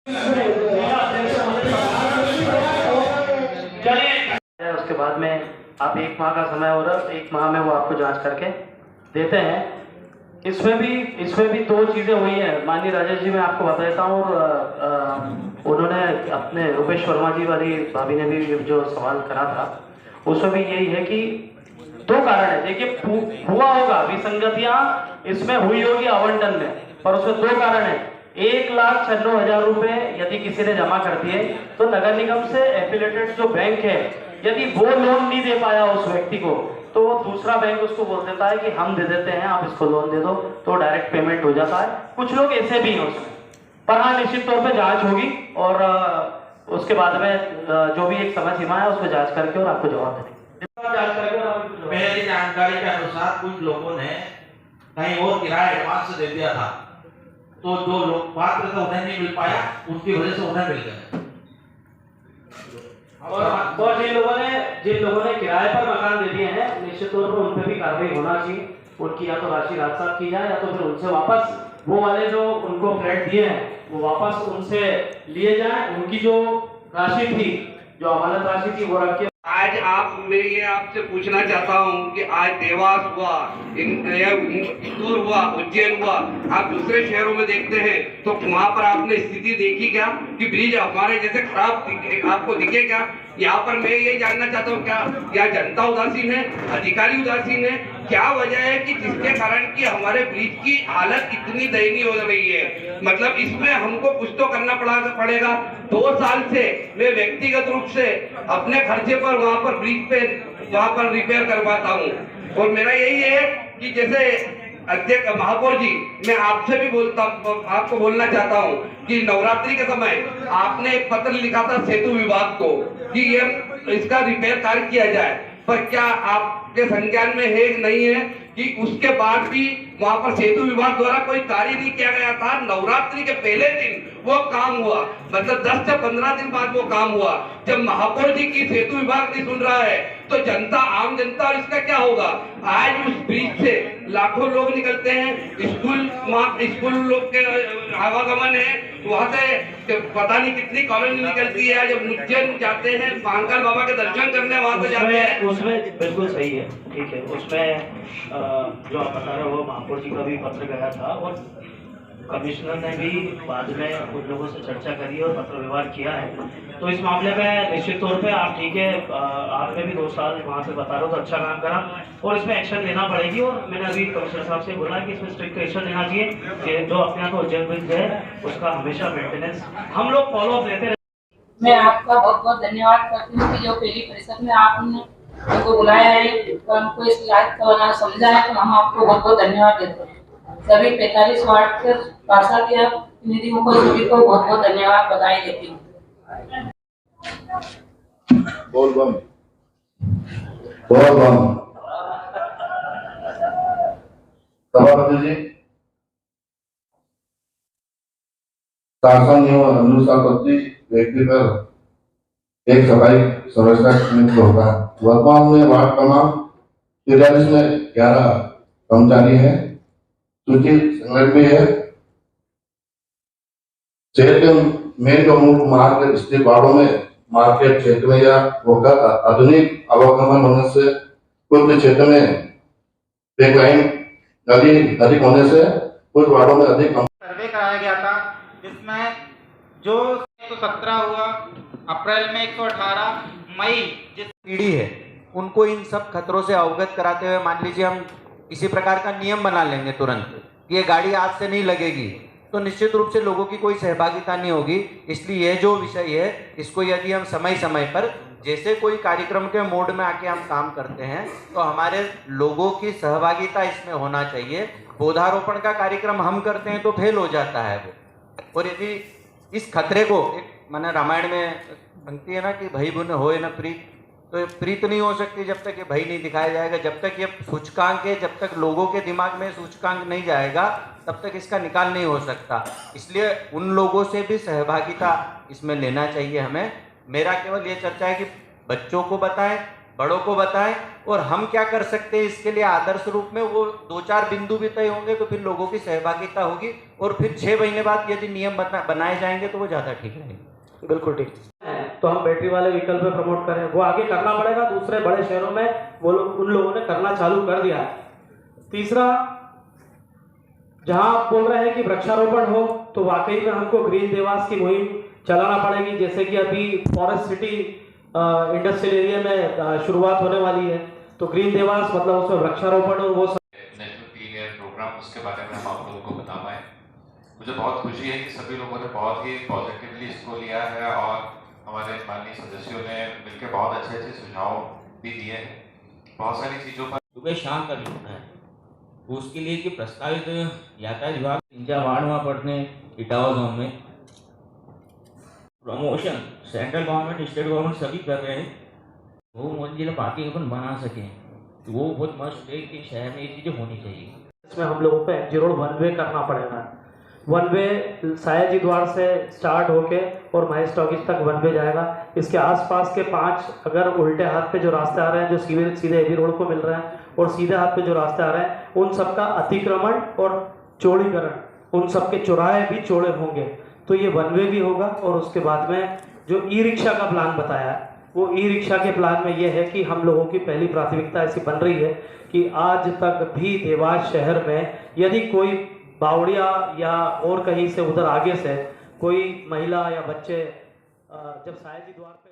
उसके बाद में आप 1 माह का समय हो रहा है, 1 माह में वो आपको जांच करके देते हैं। इसमें भी 2 चीज़ें हुई हैं। माननीय राजेश जी, मैं आपको बता देता हूँ। और उन्होंने अपने रुपेश वर्मा जी वाली भाभी ने भी जो सवाल करा था, उसमें भी यही है कि 2 कारण है। देखिए, हुआ होगा विसंगतियां इसमें हुई होगी आवंटन में, पर उसमें 2 कारण है। 1,96,000 रुपए यदि किसी ने जमा कर दिए तो नगर निगम से एफिलेटेड जो बैंक है, यदि वो लोन नहीं दे पाया उस व्यक्ति को, तो दूसरा बैंक उसको बोल देता है कि हम दे देते हैं, आप इसको लोन दे दो, तो डायरेक्ट पेमेंट हो जाता है। कुछ लोग ऐसे भी हैं उसमें। पर हाँ, निश्चित तौर पे जांच होगी और उसके बाद में जो भी एक समय सीमा है उसमें जांच करके और आपको जवाब देंगे। मेरी जानकारी के अनुसार कुछ लोगों ने कहीं और किराया एडवांस दे दिया था, तो जो लोग पात्र थे उन्हें नहीं मिल पाया, उनकी वजह से उन्हें मिल गया। और जिन लोगों ने किराए पर मकान दे दिए हैं, निश्चित तौर पर उन पर भी कार्रवाई होना चाहिए। उनकी या तो राशि राजसात की जाए, या तो फिर उनसे वापस वो वाले जो उनको फ्लैट दिए हैं वो वापस उनसे लिए जाए। उनकी जो राशि थी, जो अमानत राशि थी, वो रख के। आज मैं ये आपसे पूछना चाहता हूँ कि आज देवास हुआ, इंदौर हुआ, उज्जैन हुआ, आप दूसरे शहरों में देखते हैं तो वहाँ पर आपने स्थिति देखी क्या कि ब्रिज हमारे जैसे खराब आपको दिखे क्या? यहाँ पर मैं ये जानना चाहता हूँ, क्या या जनता उदासीन है, अधिकारी उदासीन है? क्या वजह है कि जिसके कारण कि हमारे ब्रिज की हालत इतनी दयनीय हो रही है? मतलब इसमें हमको कुछ तो करना पड़ेगा। 2 साल से मैं व्यक्तिगत रूप से अपने खर्चे पर वहाँ पर ब्रिज पे वहाँ पर रिपेयर करवाता हूँ। और मेरा यही है कि जैसे अध्यक्ष महापौर जी, मैं आपसे भी आपको बोलना चाहता हूँ कि नवरात्रि के समय आपने एक पत्र लिखा था सेतु विभाग को कि ये इसका रिपेयर कार्य किया जाए, पर क्या आपके संज्ञान में है नहीं है कि उसके बाद भी वहां पर सेतु विभाग द्वारा कोई कार्य नहीं किया गया था? नवरात्रि के पहले दिन वो काम हुआ, मतलब 10 से 15 दिन बाद वो काम हुआ। जब महापौर जी की सेतु विभाग नहीं सुन रहा है तो जनता, आम जनता, और इसका क्या होगा? आज उस ब्रिज से लाखों लोग निकलते हैं, स्कूल लोग के आवागमन है, वहां से पता नहीं कितनी कॉलोनी निकलती है। जब उज्जैन जाते हैं, महाकाल बाबा के दर्शन करने वहां पे जाते हैं। उसमें बिल्कुल सही है, ठीक है। उसमें जो आप बता रहे हो, महापौर जी का भी पत्र गया था और कमिश्नर ने भी बाद में उन लोगों से चर्चा करी और पत्र व्यवहार किया है। तो इस मामले में निश्चित तौर पे आप, ठीक है, आपने भी 2 साल वहाँ पे बता रहे हो तो अच्छा काम करा और इसमें एक्शन लेना पड़ेगी। और मैंने अभी कमिश्नर साहब से बोला कि इसमें स्ट्रिक्ट एक्शन लेना चाहिए कि जो अपने यहाँ उज्जैन ब्रिज है उसका हमेशा मेंटेनेंस हम लोग फॉलो अप लेते रहे। मैं आपका बहुत बहुत धन्यवाद करती हूँ कि जो पहली परिषद में आपने हमको बुलाया है और हमको इस याद का बना समझा है, तो हम आपको बहुत बहुत धन्यवाद देते हैं। सभी 45 वार्ड के पार्षद के प्रतिनिधियों को सभी को बहुत बहुत धन्यवाद बधाई देती हूँ। बोल बम सभापति जी, शासन एवं अनुशासन व्यक्ति पर एक सफाई समस्या नियुक्त होता है। वर्तमान में वार्ड क्रमांक 43 में 11 कर्मचारी हैं। सूची संगठन में है। शहर के मेन जो मुख्य मार्ग स्थित वार्डों में मार्केट क्षेत्र में या होकर आधुनिक आवागमन होने से कुछ क्षेत्र में एक लाइन अधिक होने से कुछ वार्डों में अधिक सर्वे कराया गया था, जिसमें जो 117 हुआ, अप्रैल में 118, मई जिस पीढ़ी है उनको इन सब खतरों से अवगत कराते हुए, मान लीजिए हम इसी प्रकार का नियम बना लेंगे तुरंत कि ये गाड़ी आज से नहीं लगेगी, तो निश्चित रूप से लोगों की कोई सहभागिता नहीं होगी। इसलिए ये जो विषय है इसको यदि हम समय समय पर, जैसे कोई कार्यक्रम के मोड में आके हम काम करते हैं, तो हमारे लोगों की सहभागिता इसमें होना चाहिए। पौधारोपण का कार्यक्रम हम करते हैं तो फेल हो जाता है वो। और यदि इस खतरे को, एक माने रामायण में पंक्ति है ना कि भई बुन होए न प्रीत, तो ये प्रीत नहीं हो सकती जब तक ये भय नहीं दिखाया जाएगा। जब तक ये सूचकांक है, जब तक लोगों के दिमाग में सूचकांक नहीं जाएगा, तब तक इसका निकाल नहीं हो सकता। इसलिए उन लोगों से भी सहभागिता इसमें लेना चाहिए हमें। मेरा केवल ये चर्चा है कि बच्चों को बताएं, बड़ों को बताएं और हम क्या कर सकते हैं इसके लिए आदर्श रूप में, वो 2-4 बिंदु भी तय होंगे तो फिर लोगों की सहभागिता होगी और फिर 6 महीने बाद यदि नियम बनाए जाएंगे तो वो ज़्यादा ठीक रहेंगे। बिल्कुल ठीक है। तो हम बैटरी वाले व्हीकल पे प्रमोट करें, वो आगे करना पड़ेगा। दूसरे बड़े शहरों में वो उन लोगों ने करना चालू कर दिया है। तीसरा, जहां आप बोल रहे हैं कि वृक्षारोपण हो, तो वाकई में हमको ग्रीन देवास की मुहिम चलाना पड़ेगी। जैसे कि अभी फॉरेस्ट सिटी इंडस्ट्रियल एरिया में शुरुआत होने वाली है, तो ग्रीन देवास मतलब उसमें वृक्षारोपण और वो नेशनल क्लीन एयर प्रोग्राम, उसके बारे में हम आप लोगों को बता पाए। मुझे बहुत खुशी है कि सभी लोगों ने बहुत ही पॉजिटिवली इसको लिया है और हमारे माननीय सदस्यों ने मिलकर बहुत अच्छे अच्छे सुझाव भी दिए हैं बहुत सारी चीज़ों पर। सुबह शाम का होता है, उसके लिए कि प्रस्तावित यातायात विभाग 3-4 वार्ड वहाँ पड़ते हैं इटावा जोन में, promotion central government state government सभी कर रहे हैं, वो मंजिला पार्किंग अपन बना सकें, तो वो बहुत मस्त है कि शहर में ये चीज़ें होनी चाहिए। इसमें हम लोगों को एग्जी रोड 1 वे करना पड़ेगा। 1 वे सायाजी द्वार से स्टार्ट होके और महेश टॉकीज तक 1 वे जाएगा। इसके आसपास के 5 अगर उल्टे हाथ पे जो रास्ते आ रहे हैं, जो सीधे एबी रोड को मिल रहे हैं, और सीधे हाथ पे जो रास्ते आ रहे हैं, उन सबका अतिक्रमण और चौड़ीकरण, उन सबके चौराहे भी चौड़े होंगे। तो ये 1 वे भी होगा। और उसके बाद में जो ई रिक्शा का प्लान बताया है, वो ई रिक्शा के प्लान में ये है कि हम लोगों की पहली प्राथमिकता ऐसी बन रही है कि आज तक भी देवास शहर में यदि कोई बावड़िया या और कहीं से उधर आगे से कोई महिला या बच्चे जब सायाजी द्वार पे